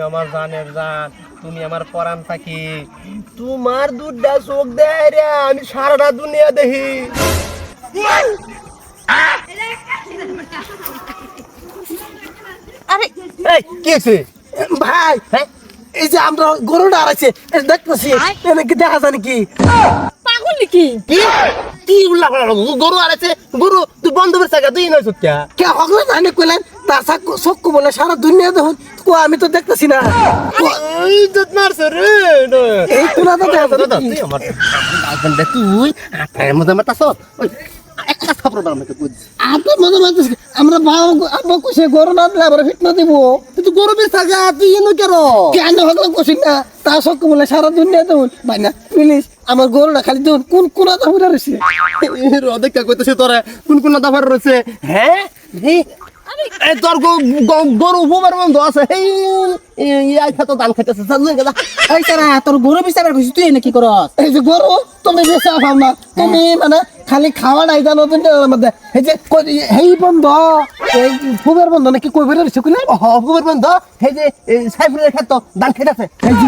আমার জানের জান, তুমি আমার পরাণ থাকি। তোমার দুধটা চোখ দেয় রে, আমি সারাটা দুনিয়া দেখি। আরে এই কি হয়েছে ভাই হ্যাঁ? এই যে আমরা গরুটা আড়াইছে দেখতেছি কি দেখা যায় নাকি? পাগল নাকি? কি কি উল্লাহ গরু আরেছে গরু, তুই বন্ধ করে থাকা তুই নয় সত্যি। কে হগলে জানি কইলেন তার চক্ষু বলে সারা দুনিয়া দেখুন আমি তো দেখতেছি না। এই দুধ মারছে রে। এই কোনা তো দেখা যায় নাকি? তুই আমার গার্লফ্রেন্ড তুই আত্মার মধ্যে আমার তাস একটা থাপড় দাম আমাকে বুঝ। আপনার মনে মানতেছি আমরা আব্বা কইছে গরু না দিলে আবার ফিট না দিব। তুই গরু বেশ থাকা তুই এনে কেন? কেন হগলে কইছি না তার চক্ষু বলে সারা দুনিয়া দেখুন ভাই না প্লিজ আমার গরুটা খালি দেখুন কোন কোনা তো উড়ে রইছে। অদেখা কইতেছে তোরা কোন কোন দাফার রয়েছে। হ্যাঁ এই তোর গরু উপবার বন্ধ আছে। এই খাতো ধান খাইতেছে এই সারা তোর গরু বিচার কইছিস তুই এনে কি করস? এই যে গরু তুমি বেচা পাও না তুমি মানে খালি খাওয়া নাই জানো দুনিয়ার মধ্যে এই যে হেই বন্ধ এই ফুবের বন্ধ নাকি কই বের হইছে কইলে উপবার বন্ধ। এই যে সাইফুলের খাতো ধান খাইতেছে। এই যে